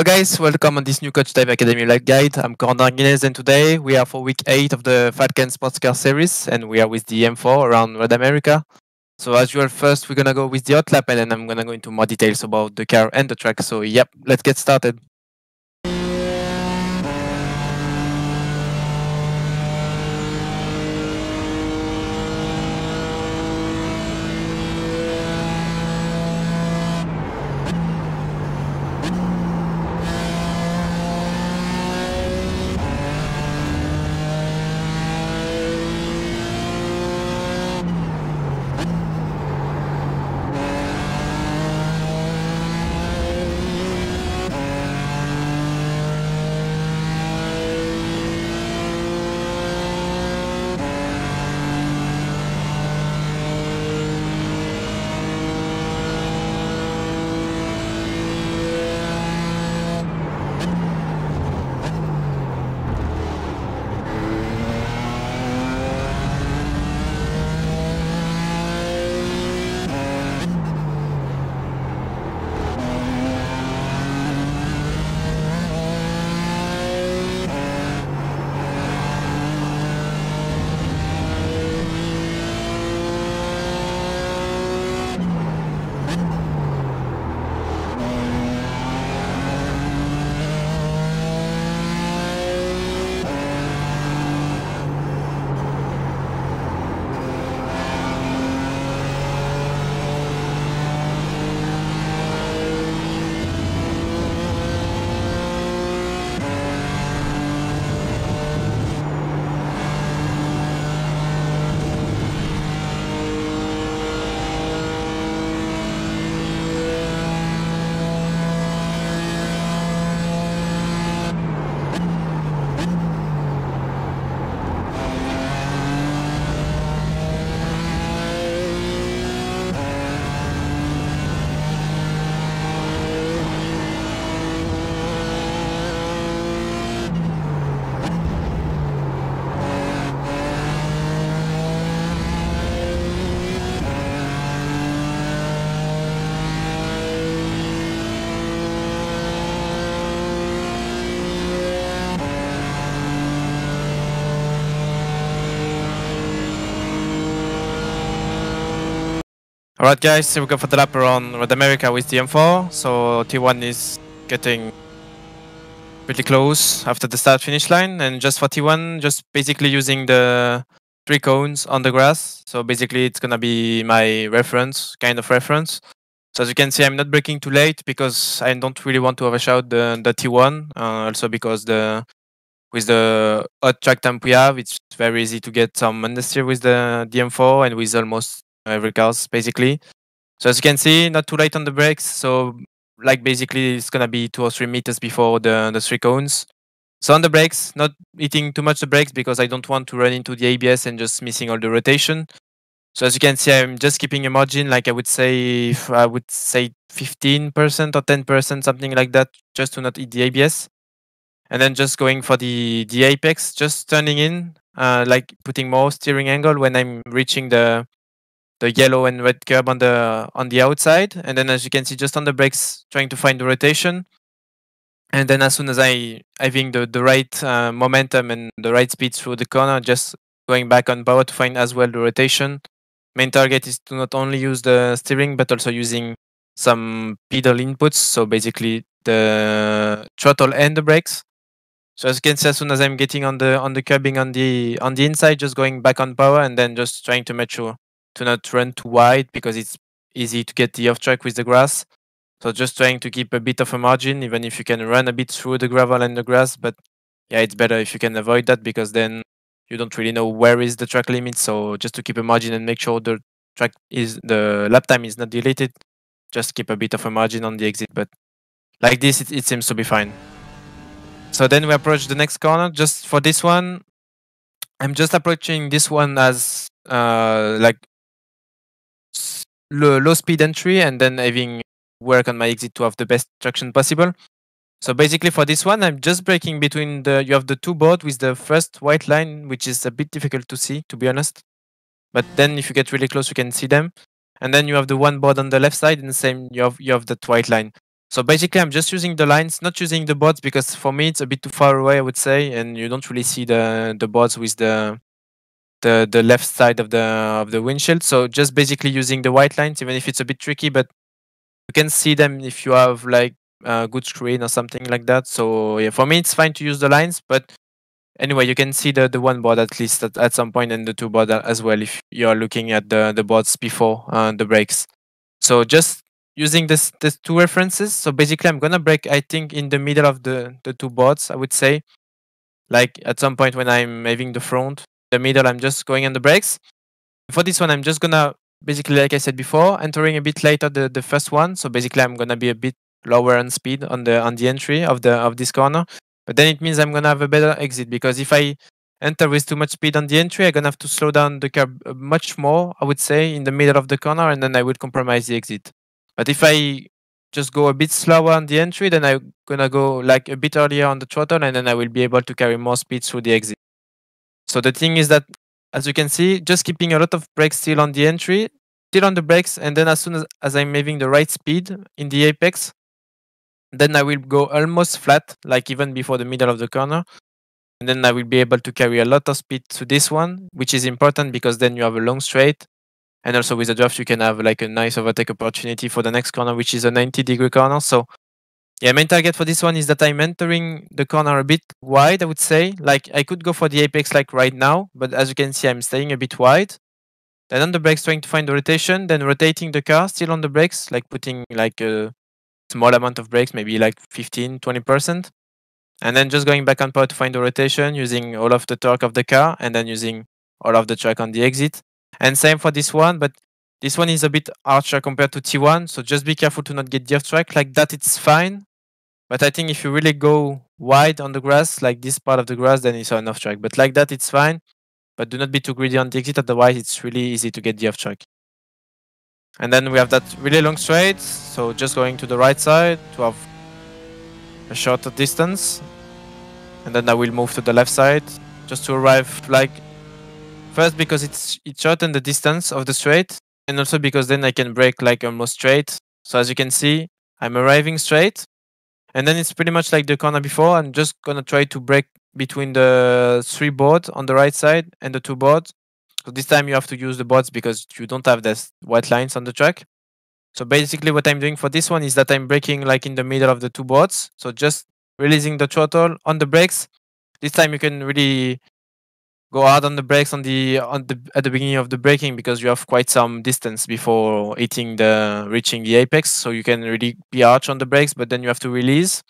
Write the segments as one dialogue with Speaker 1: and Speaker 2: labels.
Speaker 1: Hello guys, welcome on this new Coach Dive Academy Live Guide. I'm Corentin Guinez and today we are for week 8 of the Falcon Sports Car Series and we are with the M4 around Red America. So as usual, first we're gonna go with the hot lap and then I'm gonna go into more details about the car and the track. So yep, let's get started. Alright guys, here we go for the lap around Red America with the M4. So T1 is getting pretty close after the start finish line, and just for T1, just basically using the 3 cones on the grass. So basically it's gonna be my reference, kind of reference. So as you can see, I'm not braking too late because I don't really want to overshoot the T1. Also because with the hot track temp we have, it's very easy to get some understeer with the M4 and with almost every cars basically. So as you can see, not too late on the brakes. So like basically it's gonna be 2 or 3 meters before the 3 cones. So on the brakes, not hitting too much the brakes because I don't want to run into the ABS and just missing all the rotation. So as you can see, I'm just keeping a margin, like I would say 15% or 10%, something like that, just to not hit the ABS. And then just going for the apex, just turning in, like putting more steering angle when I'm reaching the yellow and red curb on the outside. And then as you can see, just on the brakes, trying to find the rotation. And then as soon as I think the right momentum and the right speed through the corner, just going back on power to find as well the rotation. Main target is to not only use the steering, but also using some pedal inputs. So basically the throttle and the brakes. So as you can see, as soon as I'm getting on the curbing on the inside, just going back on power and then just trying to make sure to not run too wide because it's easy to get the off track with the grass. So just trying to keep a bit of a margin, even if you can run a bit through the gravel and the grass. But yeah, it's better if you can avoid that because then you don't really know where is the track limit. So just to keep a margin and make sure the lap time is not deleted, just keep a bit of a margin on the exit. But like this, it seems to be fine. So then we approach the next corner. Just for this one, I'm just approaching this one as like low speed entry and then having work on my exit to have the best traction possible. So basically for this one, I'm just braking between you have the 2 boards with the first white line, which is a bit difficult to see, to be honest. But then if you get really close, you can see them. And then you have the 1 board on the left side and the same, you have that white line. So basically, I'm just using the lines, not using the boards, because for me it's a bit too far away, I would say, and you don't really see the boards with the left side of the windshield. So just basically using the white lines, even if it's a bit tricky, but you can see them if you have like a good screen or something like that. So yeah, for me it's fine to use the lines, but anyway, you can see the one board at least at some point, and the two board as well if you are looking at the boards before the brakes. So just using this two references. So basically, I'm gonna brake, I think, in the middle of the two boards, I would say. Like at some point when I'm having the front, the middle, I'm just going on the brakes. For this one, I'm just gonna basically, like I said before, entering a bit later the first one. So basically, I'm gonna be a bit lower on speed on the entry of this corner. But then it means I'm gonna have a better exit, because if I enter with too much speed on the entry, I'm gonna have to slow down the car much more, I would say, in the middle of the corner, and then I would compromise the exit. But if I just go a bit slower on the entry, then I'm gonna go like a bit earlier on the throttle, and then I will be able to carry more speed through the exit. So the thing is that, as you can see, just keeping a lot of brakes still on the entry, still on the brakes, and then as soon as I'm having the right speed in the apex, then I will go almost flat, like even before the middle of the corner. And then I will be able to carry a lot of speed to this one, which is important because then you have a long straight. And also with the draft, you can have like a nice overtake opportunity for the next corner, which is a 90-degree corner. So yeah, main target for this one is that I'm entering the corner a bit wide, I would say. Like I could go for the apex like right now, but as you can see, I'm staying a bit wide. Then on the brakes, trying to find the rotation, then rotating the car still on the brakes, like putting like a small amount of brakes, maybe like 15, 20%. And then just going back on power to find the rotation, using all of the torque of the car, and then using all of the track on the exit. And same for this one, but this one is a bit harsher compared to T1, so just be careful to not get the off track. Like that, it's fine. But I think if you really go wide on the grass, like this part of the grass, then it's on off track. But like that, it's fine. But do not be too greedy on the exit, otherwise it's really easy to get the off track. And then we have that really long straight, so just going to the right side to have a shorter distance. And then I will move to the left side just to arrive like first because it shortened the distance of the straight, and also because then I can brake like almost straight. So as you can see, I'm arriving straight, and then it's pretty much like the corner before. I'm just gonna try to brake between the three boards on the right side and the two boards. So this time you have to use the boards because you don't have the white lines on the track. So basically what I'm doing for this one is that I'm braking like in the middle of the two boards. So just releasing the throttle on the brakes. This time you can really go hard on the brakes at the beginning of the braking because you have quite some distance before reaching the apex. So you can really be harsh on the brakes, but then you have to release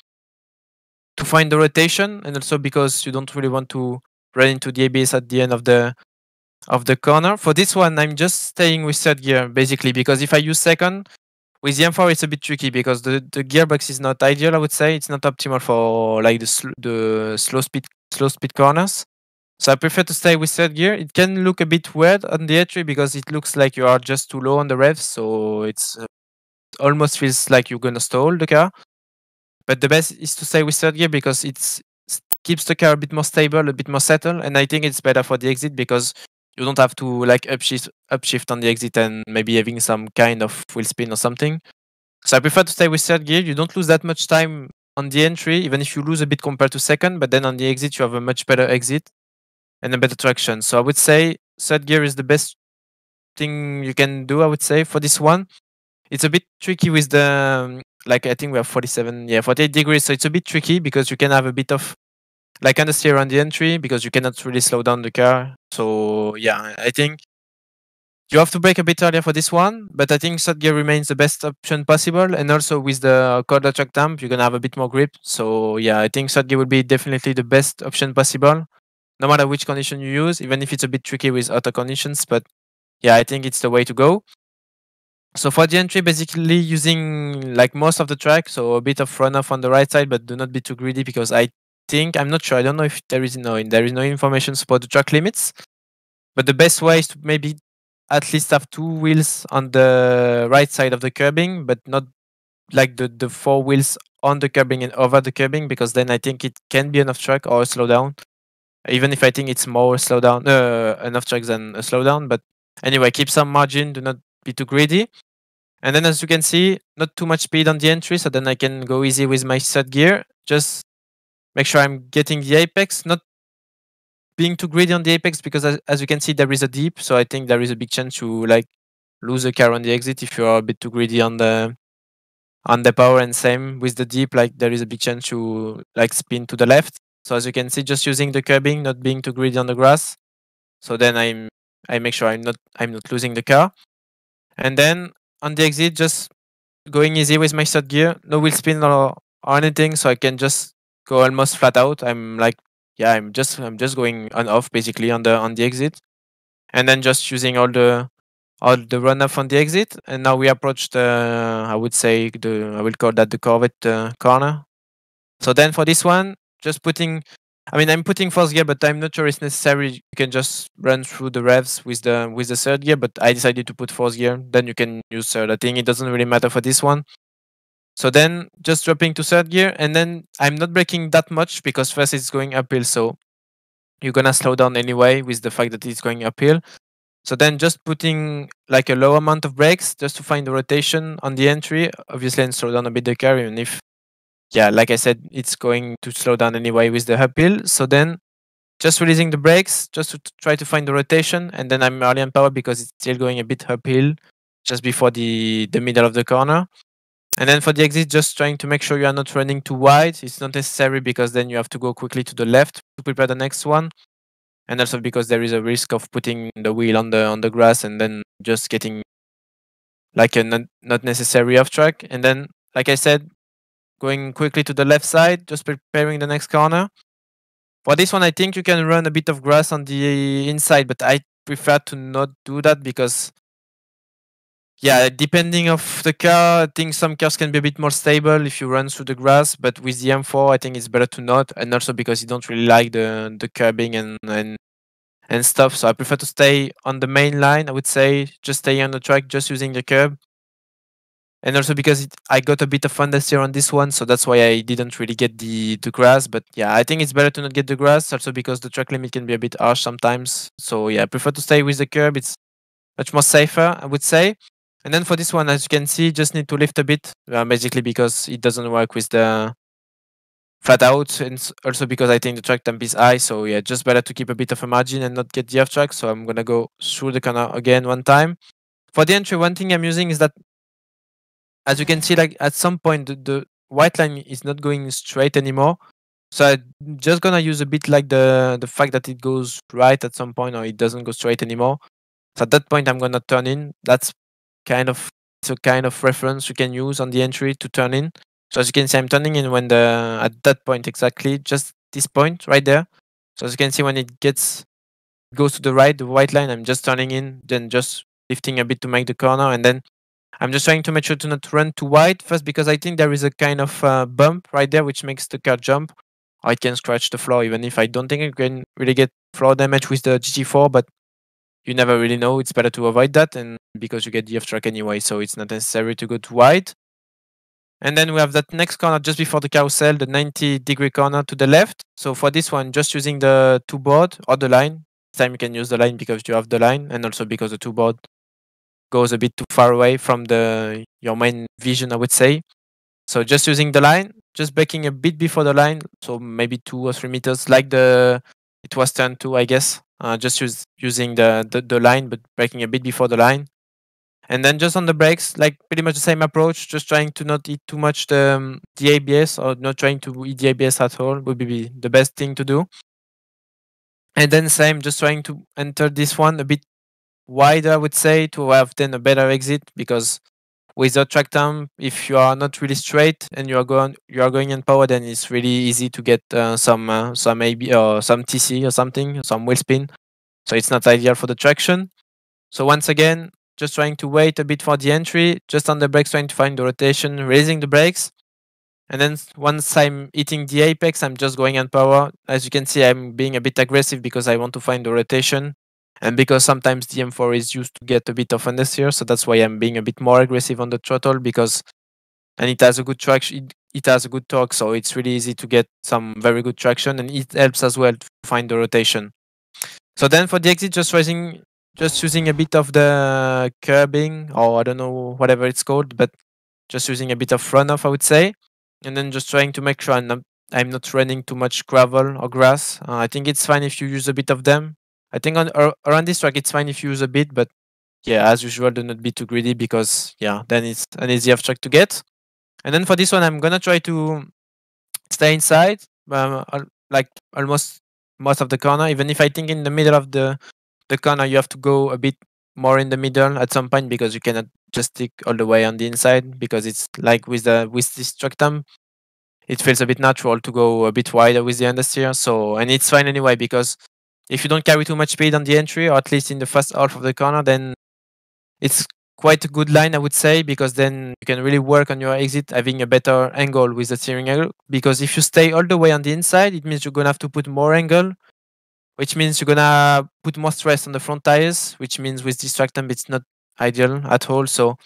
Speaker 1: to find the rotation, and also because you don't really want to run into the ABS at the end of the corner. For this one, I'm just staying with third gear basically because if I use second with the M4, it's a bit tricky because the gearbox is not ideal. I would say it's not optimal for like the slow speed corners. So I prefer to stay with third gear. It can look a bit weird on the entry because it looks like you are just too low on the revs, so it's almost feels like you're gonna stall the car. But the best is to stay with third gear because keeps the car a bit more stable, a bit more settled, and I think it's better for the exit because you don't have to like upshift on the exit and maybe having some kind of wheel spin or something. So I prefer to stay with third gear. You don't lose that much time on the entry, even if you lose a bit compared to second, but then on the exit you have a much better exit and a better traction. So I would say third gear is the best thing you can do, I would say, for this one. It's a bit tricky with the like I think we have 48 degrees, so it's a bit tricky because you can have a bit of like understeer on the entry because you cannot really slow down the car. So yeah, I think you have to brake a bit earlier for this one, but I think third gear remains the best option possible. And also with the quarter track dump, you're gonna have a bit more grip. So yeah, I think third gear will be definitely the best option possible, no matter which condition you use, even if it's a bit tricky with other conditions. But yeah, I think it's the way to go. So for the entry, basically using like most of the track, so a bit of runoff on the right side, but do not be too greedy because I'm not sure. I don't know if there is no information about the track limits. But the best way is to maybe at least have two wheels on the right side of the curbing, but not like the four wheels on the curbing and over the curbing, because then I think it can be enough track or a slowdown. Even if I think it's more slowdown, enough track than a slowdown. But anyway, keep some margin. Do not be too greedy. And then as you can see, not too much speed on the entry, so then I can go easy with my third gear. Just make sure I'm getting the apex, not being too greedy on the apex, because as you can see, there is a deep, so I think there is a big chance to like lose the car on the exit if you are a bit too greedy on the power. And same with the deep, like there is a big chance to like spin to the left. So as you can see, just using the curbing, not being too greedy on the grass. So then I make sure I'm not losing the car. And then on the exit, just going easy with my third gear, no wheel spin or anything, so I can just go almost flat out. I'm like, yeah, I'm just going on off basically on the exit, and then just using all the run up on the exit. And now we approach the, I would say, I will call that the Corvette corner. So then for this one, just putting, I mean, I'm putting fourth gear, but I'm not sure it's necessary. You can just run through the revs with the third gear, but I decided to put fourth gear. Then you can use third. I think it doesn't really matter for this one. So then just dropping to third gear, and then I'm not braking that much because first it's going uphill, so you're gonna slow down anyway with the fact that it's going uphill. So then just putting like a low amount of brakes just to find the rotation on the entry, obviously, and slow down a bit the car, even if, yeah, like I said, it's going to slow down anyway with the uphill. So then just releasing the brakes just to try to find the rotation, and then I'm early on power because it's still going a bit uphill just before the middle of the corner. And then for the exit, just trying to make sure you are not running too wide. It's not necessary because then you have to go quickly to the left to prepare the next one. And also because there is a risk of putting the wheel on the grass and then just getting like a not necessary off track. And then, like I said, going quickly to the left side, just preparing the next corner. For this one, I think you can run a bit of grass on the inside, but I prefer to not do that because, yeah, depending of the car, I think some cars can be a bit more stable if you run through the grass. But with the M4, I think it's better to not, and also because you don't really like the curbing and stuff. So I prefer to stay on the main line. I would say just stay on the track, just using the curb. And also because I got a bit of understeer on this one, so that's why I didn't really get the grass. But yeah, I think it's better to not get the grass, also because the track limit can be a bit harsh sometimes. So yeah, I prefer to stay with the curb. It's much more safer, I would say. And then for this one, as you can see, just need to lift a bit, basically because it doesn't work with the flat out, and also because I think the track temp is high. So yeah, just better to keep a bit of a margin and not get the off track. So I'm gonna go through the corner again one time. For the entry, one thing I'm using is that, as you can see, like at some point the white line is not going straight anymore. So I'm just gonna use a bit like the fact that it goes right at some point or it doesn't go straight anymore. So at that point I'm gonna turn in. That's kind of it's a kind of reference you can use on the entry to turn in. So as you can see, I'm turning in when at that point exactly, just this point right there. So as you can see, when it goes to the right, the white line, I'm just turning in, then just lifting a bit to make the corner, and then I'm just trying to make sure to not run too wide first because I think there is a kind of bump right there which makes the car jump, or it can scratch the floor. Even if I don't think it can really get floor damage with the GT4, but you never really know. It's better to avoid that, and because you get the off track anyway, so it's not necessary to go too wide. And then we have that next corner just before the carousel, the 90-degree corner to the left. So for this one, just using the two board or the line. This time you can use the line because you have the line, and also because the two board goes a bit too far away from your main vision, I would say. So just using the line, just braking a bit before the line, so maybe 2 or 3 meters, like it was turn two, I guess. Just using the line, but braking a bit before the line. And then just on the brakes, like pretty much the same approach, just trying to not eat too much the ABS, or not trying to eat the ABS at all would be the best thing to do. And then same, just trying to enter this one a bit wider, I would say, to have then a better exit, because with the track time, if you are not really straight and you are going in power, then it's really easy to get some AB or some TC or something, some wheel spin. So it's not ideal for the traction. So once again, just trying to wait a bit for the entry, just on the brakes, trying to find the rotation, raising the brakes. And then once I'm hitting the apex, I'm just going on power. As you can see, I'm being a bit aggressive because I want to find the rotation. And because sometimes the M4 is used to get a bit of understeer, so that's why I'm being a bit more aggressive on the throttle, and it has a good traction, it has a good torque, so it's really easy to get some very good traction, and it helps as well to find the rotation. So then for the exit, just raising just using a bit of the curbing, or I don't know, whatever it's called, but just using a bit of runoff, I would say. And then just trying to make sure I'm not running too much gravel or grass. I think it's fine if you use a bit of them. I think around this track, it's fine if you use a bit, but yeah, as usual, do not be too greedy because, yeah, then it's an easy off track to get. And then for this one, I'm gonna try to stay inside, like almost most of the corner. Even if I think in the middle of the corner, you have to go a bit more in the middle at some point because you cannot just stick all the way on the inside because it's like with this truck thumb, it feels a bit natural to go a bit wider with the understeer. So, and it's fine anyway because if you don't carry too much speed on the entry, or at least in the first half of the corner, then it's quite a good line, I would say, because then you can really work on your exit, having a better angle with the steering angle. Because if you stay all the way on the inside, it means you're gonna have to put more angle, which means you're gonna put more stress on the front tires, which means with this track temp, it's not ideal at all. So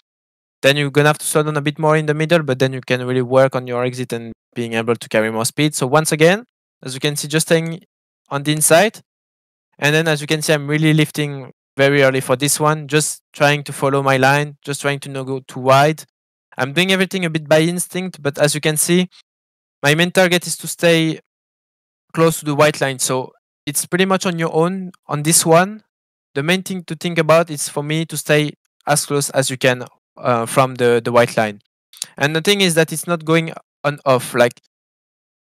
Speaker 1: then you're gonna have to slow down a bit more in the middle, but then you can really work on your exit and being able to carry more speed. So once again, as you can see, just staying on the inside. And then as you can see, I'm really lifting very early for this one, just trying to follow my line, just trying to not go too wide. I'm doing everything a bit by instinct, but as you can see, my main target is to stay close to the white line. So it's pretty much on your own on this one. The main thing to think about is for me to stay as close as you can from the white line. And the thing is that it's not going on off. Like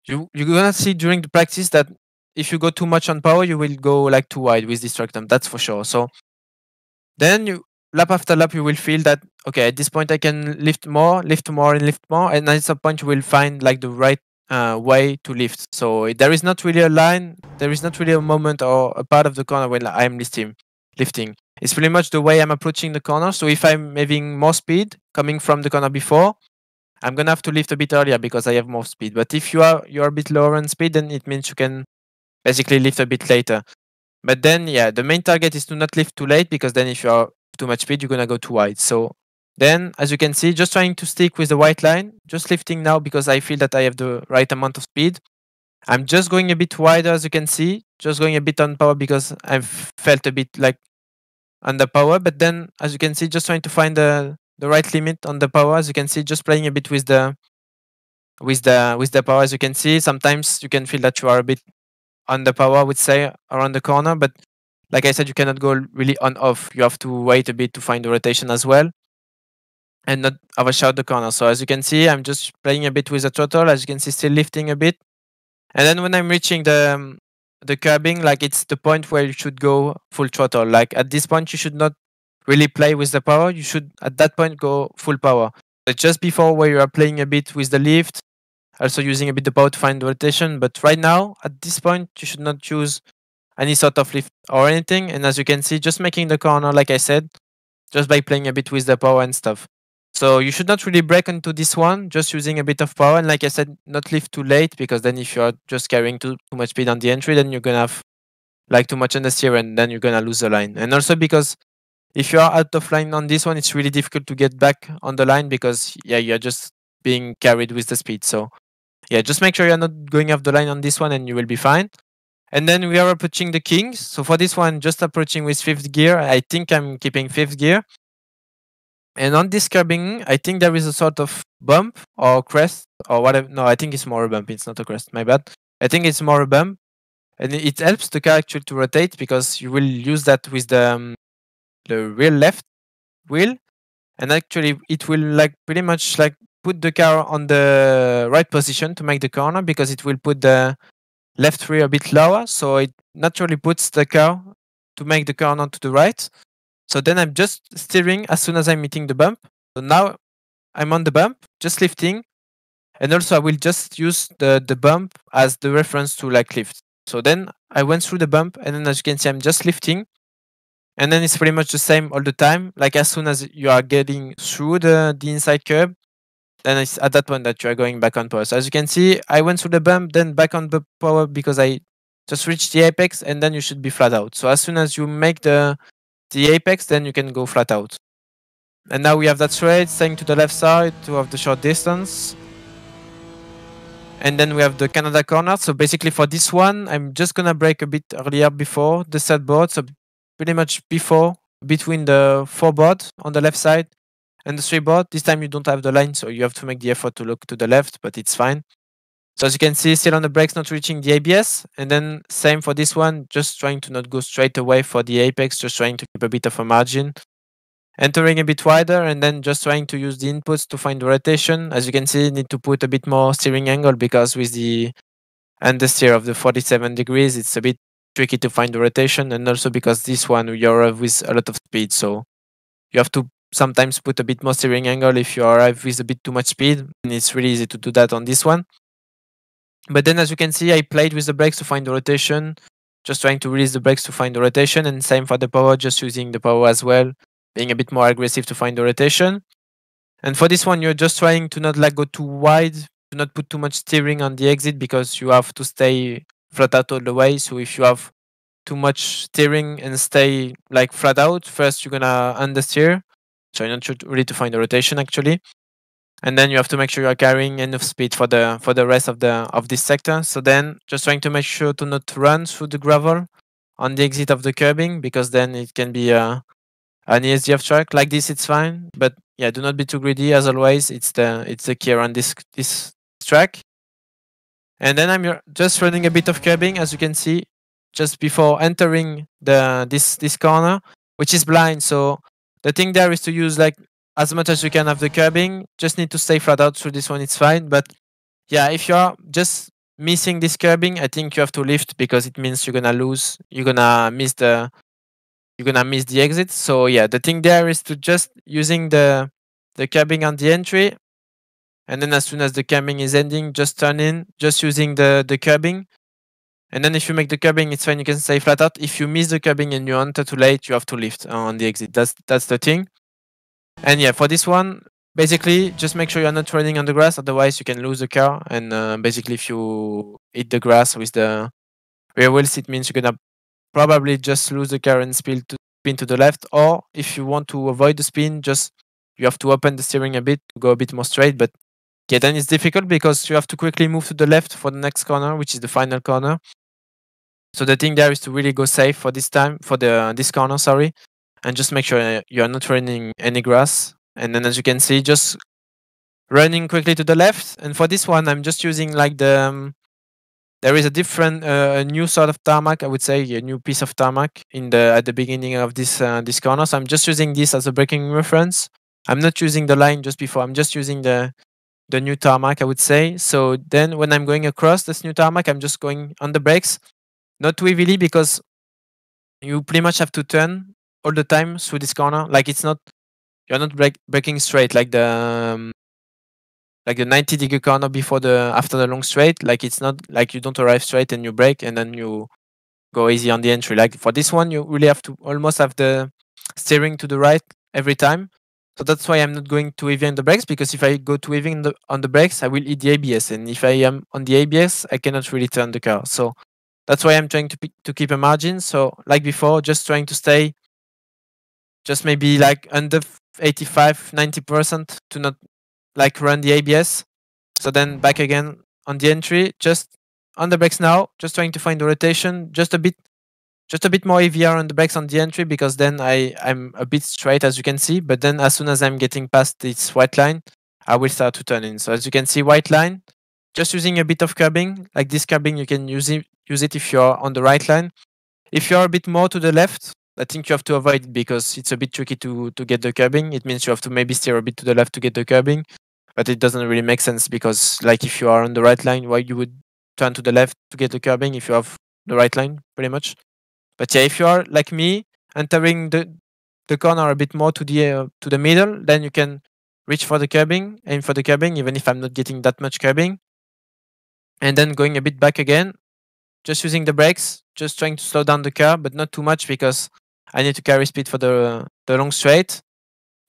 Speaker 1: you're gonna see during the practice that if you go too much on power, you will go like too wide with Destructum. That's for sure. So then you lap after lap, you will feel that okay, at this point I can lift more, and at some point you will find like the right way to lift. So there is not really a line, there is not really a moment or a part of the corner when I'm lifting. It's pretty much the way I'm approaching the corner. So if I'm having more speed coming from the corner before, I'm gonna have to lift a bit earlier because I have more speed. But if you're a bit lower in speed, then it means you can basically lift a bit later. But then yeah, the main target is to not lift too late because then if you're too much speed, you're gonna go too wide. So then as you can see, just trying to stick with the white line, just lifting now because I feel that I have the right amount of speed. I'm just going a bit wider as you can see, just going a bit on power because I've felt a bit like under power. But then as you can see, just trying to find the right limit on the power. As you can see, just playing a bit with the power. As you can see, sometimes you can feel that you are a bit on the power, I would say, around the corner. But like I said, you cannot go really on off. You have to wait a bit to find the rotation as well and not overshoot the corner. So as you can see, I'm just playing a bit with the throttle. As you can see, still lifting a bit. And then when I'm reaching the curbing, like it's the point where you should go full throttle. Like at this point, you should not really play with the power. You should at that point go full power. But just before where you are playing a bit with the lift, also using a bit the power to find the rotation. But right now, at this point, you should not use any sort of lift or anything. And as you can see, just making the corner, like I said, just by playing a bit with the power and stuff. So you should not really break into this one, just using a bit of power. And like I said, not lift too late because then if you're just carrying too much speed on the entry, then you're gonna have like too much understeer and then you're gonna lose the line. And also because if you are out of line on this one, it's really difficult to get back on the line because yeah, you're just being carried with the speed. So yeah, just make sure you're not going off the line on this one and you will be fine. And then we are approaching the kings. So for this one, just approaching with fifth gear. I think I'm keeping fifth gear. And on this curbing, I think there is a sort of bump or crest or whatever. No, I think it's more a bump. It's not a crest. My bad. I think it's more a bump. And it helps the car actually to rotate because you will use that with the rear left wheel. And actually, it will like pretty much like put the car on the right position to make the corner because it will put the left rear a bit lower. So it naturally puts the car to make the corner to the right. So then I'm just steering as soon as I'm hitting the bump. So now I'm on the bump, just lifting. And also I will just use the bump as the reference to like lift. So then I went through the bump and then as you can see, I'm just lifting. And then it's pretty much the same all the time. Like as soon as you are getting through the inside curb, then it's at that point that you are going back on power. So as you can see, I went through the bump, then back on the power because I just reached the apex and then you should be flat out. So as soon as you make the apex, then you can go flat out. And now we have that straight, staying to the left side to have the short distance. And then we have the Canada corner. So basically for this one, I'm just gonna brake a bit earlier before the set board. So pretty much before, between the 4 board on the left side and the 3 board. This time you don't have the line, so you have to make the effort to look to the left, but it's fine. So as you can see, still on the brakes, not reaching the ABS. And then same for this one, just trying to not go straight away for the apex, just trying to keep a bit of a margin. Entering a bit wider and then just trying to use the inputs to find the rotation. As you can see, need to put a bit more steering angle because with the understeer of the 47 degrees, it's a bit tricky to find the rotation. And also because this one, you arrive with a lot of speed. So you have to sometimes put a bit more steering angle if you arrive with a bit too much speed. And it's really easy to do that on this one. But then as you can see, I played with the brakes to find the rotation, just trying to release the brakes to find the rotation, and same for the power, just using the power as well, being a bit more aggressive to find the rotation. And for this one, you're just trying to not like go too wide, to not put too much steering on the exit because you have to stay flat out all the way. So if you have too much steering and stay like flat out, first you're gonna understeer. So you're not really to find the rotation actually. And then you have to make sure you're carrying enough speed for the rest of this sector. So then just trying to make sure to not run through the gravel on the exit of the curbing because then it can be an ESDF track. Like this it's fine, but yeah, do not be too greedy as always. It's the key around this track. And then I'm just running a bit of curbing, as you can see, just before entering this corner, which is blind. So the thing there is to use like as much as you can of the curbing. Just need to stay flat out through this one, it's fine. But yeah, if you're just missing this curbing, I think you have to lift because it means you're gonna lose. You're gonna miss the exit. So yeah, the thing there is to just using the curbing on the entry, and then as soon as the curbing is ending, just turn in, just using the curbing. And then if you make the curbing, it's fine. You can stay flat out. If you miss the curbing and you enter too late, you have to lift on the exit. That's the thing. And yeah, for this one, basically, just make sure you're not running on the grass. Otherwise, you can lose the car. And basically, if you hit the grass with the rear wheels, it means you're gonna probably just lose the car and spin to the left. Or if you want to avoid the spin, just you have to open the steering a bit to go a bit more straight. But yeah, then it's difficult because you have to quickly move to the left for the next corner, which is the final corner. So the thing there is to really go safe for this time, for this corner, sorry, and just make sure you're not running any grass. And then as you can see, just running quickly to the left. And for this one, I'm just using like there is a different, a new sort of tarmac, I would say, a new piece of tarmac at the beginning of this corner. So I'm just using this as a braking reference. I'm not using the line just before. I'm just using the new tarmac, I would say. So then when I'm going across this new tarmac, I'm just going on the brakes, not too heavily because you pretty much have to turn all the time through this corner. Like you're not braking straight like the 90-degree corner after the long straight. Like it's not like you don't arrive straight and you brake and then you go easy on the entry. Like for this one, you really have to almost have the steering to the right every time. So that's why I'm not going too heavy on the brakes, because if I go too heavy on the brakes, I will hit the ABS. And if I am on the ABS, I cannot really turn the car. So that's why I'm trying to keep a margin. So like before, just trying to stay just maybe like under 85, 90% to not like run the ABS. So then back again on the entry, just on the brakes now, just trying to find the rotation, just a bit more heavier on the brakes on the entry, because then I'm a bit straight, as you can see. But then as soon as I'm getting past this white line, I will start to turn in. So as you can see, white line, just using a bit of curbing. Like this curbing, you can use it if you're on the right line. If you're a bit more to the left, I think you have to avoid it because it's a bit tricky to get the curbing. It means you have to maybe steer a bit to the left to get the curbing. But it doesn't really make sense because, like, if you are on the right line, why you would turn to the left to get the curbing if you have the right line, pretty much. But yeah, if you are like me, entering the corner a bit more to the middle, then you can reach for the curbing, aim for the curbing, even if I'm not getting that much curbing. And then going a bit back again, just using the brakes, just trying to slow down the car, but not too much because I need to carry speed for the long straight.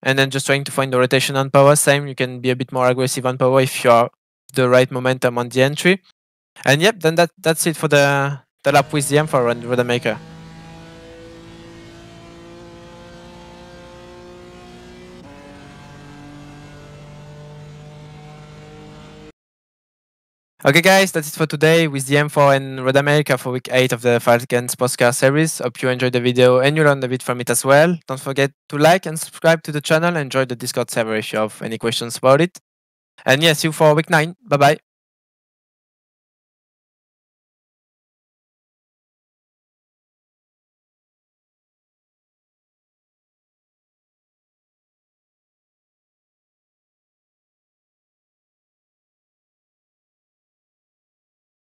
Speaker 1: And then just trying to find the rotation on power. Same, you can be a bit more aggressive on power if you are the right momentum on the entry. And yep, then that's it for the lap with the M4 and Rodemaker. Okay, guys, that's it for today with the M4 and Road America for week 8 of the Falcon Sports Car Series. Hope you enjoyed the video and you learned a bit from it as well. Don't forget to like and subscribe to the channel and join the Discord server if you have any questions about it. And yeah, see you for week 9. Bye bye.